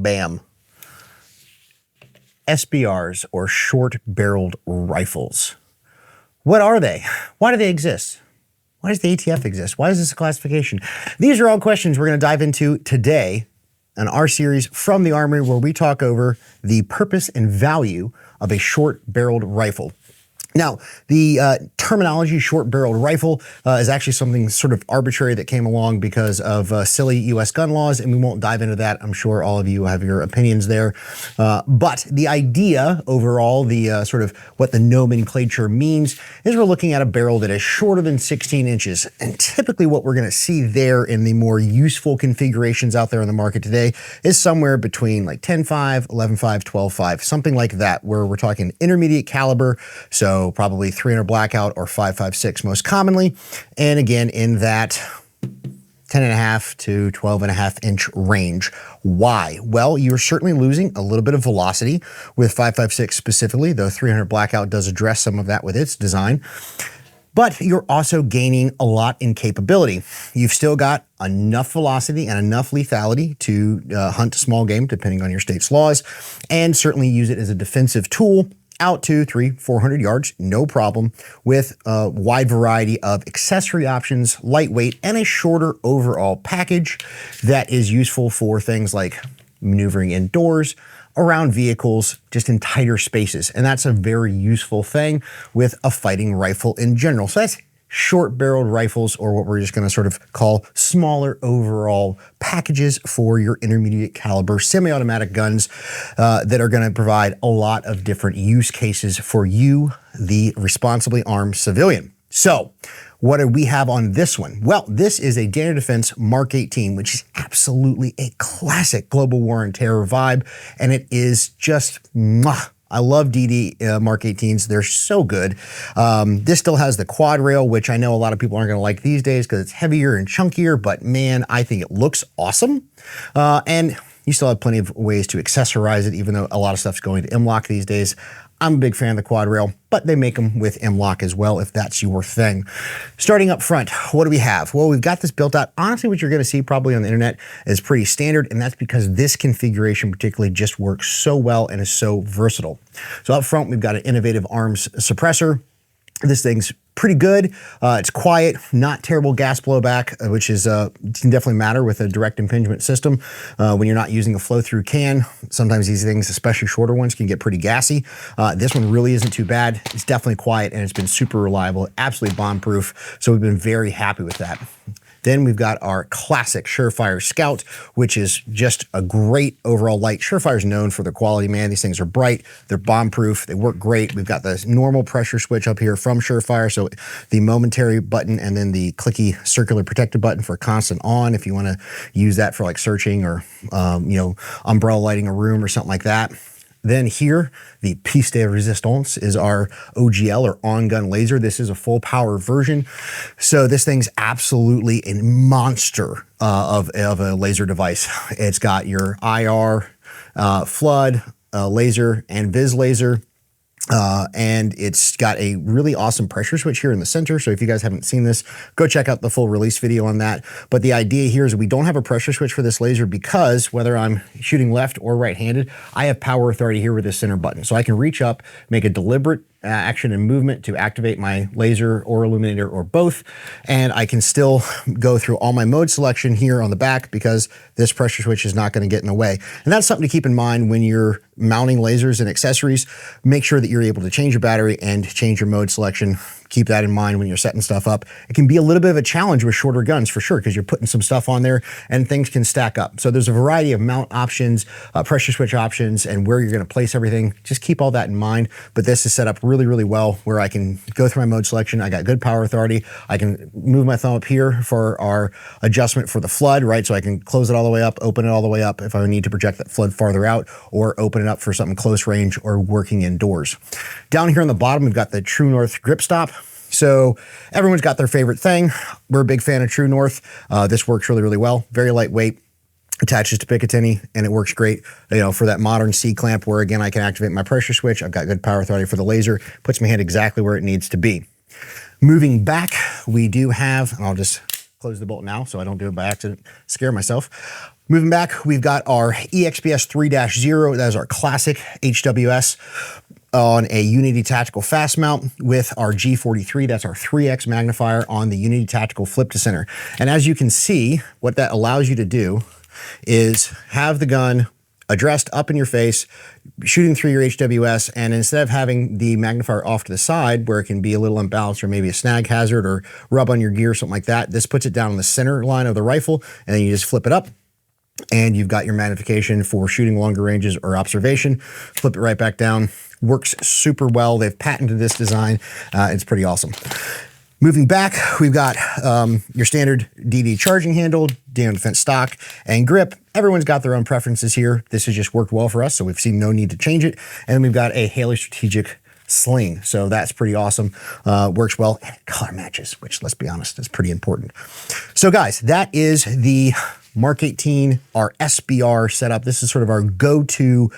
Bam. SBRs, or short-barreled rifles. What are they? Why do they exist? Why does the ATF exist? Why is this a classification? These are all questions we're going to dive into today in our series from the Armory, where we talk over the purpose and value of a short-barreled rifle. Now, the terminology short-barreled rifle is actually something sort of arbitrary that came along because of silly U.S. gun laws, and we won't dive into that. I'm sure all of you have your opinions there. But the idea overall, the sort of what the nomenclature means, is we're looking at a barrel that is shorter than 16 inches. And typically what we're going to see there in the more useful configurations out there on the market today is somewhere between like 10.5, 11.5, 12.5, something like that, where we're talking intermediate caliber. So probably 300 blackout or 5.56 most commonly. And again, in that 10.5 to 12.5 inch range. Why? Well, you're certainly losing a little bit of velocity with 5.56 specifically, though 300 blackout does address some of that with its design. But you're also gaining a lot in capability. You've still got enough velocity and enough lethality to hunt small game, depending on your state's laws, and certainly use it as a defensive tool out to 300-400 yards, no problem, with a wide variety of accessory options, lightweight, and a shorter overall package that is useful for things like maneuvering indoors, around vehicles, just in tighter spaces. And that's a very useful thing with a fighting rifle in general. So that's short-barreled rifles, or what we're just going to sort of call smaller overall packages for your intermediate caliber semi-automatic guns that are going to provide a lot of different use cases for you, the responsibly armed civilian. So what do we have on this one? Well, this is a Daniel Defense Mark 18, which is absolutely a classic global war on terror vibe, and it is just mwah. I love DD Mark 18s. They're so good. This still has the quad rail, which I know a lot of people aren't going to like these days because it's heavier and chunkier, but man, I think it looks awesome. And you still have plenty of ways to accessorize it, even though a lot of stuff's going to M-LOK these days. I'm a big fan of the quad rail, but they make them with M-LOK as well if that's your thing. Starting up front, what do we have? Well, we've got this built out. Honestly, what you're going to see probably on the internet is pretty standard, and that's because this configuration particularly just works so well and is so versatile. So up front, we've got an innovative arms suppressor. This thing's pretty good. It's quiet, not terrible gas blowback, which is can definitely matter with a direct impingement system. When you're not using a flow-through can, sometimes these things, especially shorter ones, can get pretty gassy. This one really isn't too bad. It's definitely quiet, and it's been super reliable, absolutely bomb-proof. So we've been very happy with that. Then we've got our classic Surefire Scout, which is just a great overall light. Surefire's known for their quality, man. These things are bright, they're bomb-proof, they work great. We've got the normal pressure switch up here from Surefire, so the momentary button and then the clicky circular protected button for constant on if you want to use that for like searching or umbrella lighting a room or something like that. Then here, the piece de resistance is our OGL, or on-gun laser. This is a full power version. So this thing's absolutely a monster of a laser device. It's got your IR, flood, laser, and vis laser. And it's got a really awesome pressure switch here in the center. So if you guys haven't seen this, go check out the full release video on that. But the idea here is we don't have a pressure switch for this laser because whether I'm shooting left or right-handed, I have power authority here with this center button. So I can reach up, make a deliberate action and movement to activate my laser or illuminator or both, and I can still go through all my mode selection here on the back because this pressure switch is not going to get in the way. And that's something to keep in mind when you're mounting lasers and accessories. Make sure that you're able to change your battery and change your mode selection. Keep that in mind when you're setting stuff up. It can be a little bit of a challenge with shorter guns for sure, because you're putting some stuff on there and things can stack up. So there's a variety of mount options, pressure switch options, and where you're going to place everything. Just keep all that in mind. But this is set up really, really well where I can go through my mode selection. I got good power authority. I can move my thumb up here for our adjustment for the flood, right? So I can close it all the way up, open it all the way up if I need to project that flood farther out, or open it up for something close range or working indoors. Down here on the bottom, we've got the True North grip stop. So everyone's got their favorite thing. We're a big fan of True North. This works really, really well. Very lightweight, attaches to Picatinny, and it works great, for that modern C-clamp where, again, I can activate my pressure switch. I've got good power authority for the laser. Puts my hand exactly where it needs to be. Moving back, we do have, and I'll just close the bolt now so I don't do it by accident, scare myself. Moving back, we've got our EXPS 3-0. That is our classic HWS on a Unity Tactical Fast Mount with our G43. That's our 3X magnifier on the Unity Tactical Flip to Center. And as you can see, what that allows you to do is have the gun addressed up in your face, shooting through your HWS, and instead of having the magnifier off to the side where it can be a little imbalanced or maybe a snag hazard or rub on your gear or something like that, this puts it down on the center line of the rifle, and then you just flip it up, and you've got your magnification for shooting longer ranges or observation. Flip it right back down. Works super well. They've patented this design. It's pretty awesome. Moving back, we've got your standard DD charging handle, DO defense stock, and grip. Everyone's got their own preferences here. This has just worked well for us, so we've seen no need to change it. And then we've got a Haley Strategic sling, so that's pretty awesome. Works well, and it color matches, which, let's be honest, is pretty important. So guys, that is the Mark 18, our SBR setup. This is sort of our go-to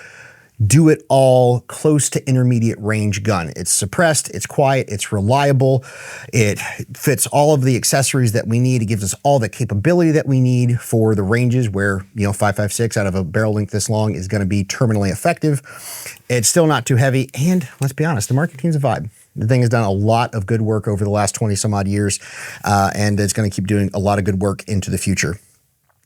do-it-all close to intermediate range gun. It's suppressed, it's quiet, it's reliable, it fits all of the accessories that we need. It gives us all the capability that we need for the ranges where, you know, 5.56 out of a barrel length this long is going to be terminally effective. It's still not too heavy, and let's be honest, the Mark 18 is a vibe. The thing has done a lot of good work over the last 20 some odd years, and it's going to keep doing a lot of good work into the future.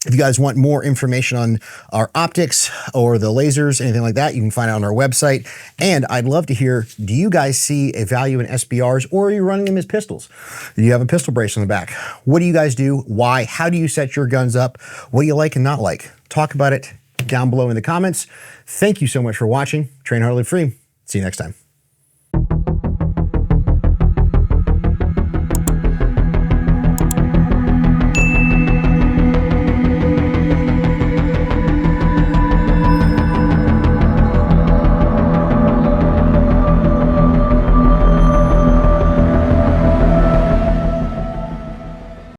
If you guys want more information on our optics or the lasers, anything like that, you can find it on our website. And I'd love to hear, do you guys see a value in SBRs, or are you running them as pistols? Do you have a pistol brace on the back? What do you guys do? Why? How do you set your guns up? What do you like and not like? Talk about it down below in the comments. Thank you so much for watching. Train hard, live free. See you next time.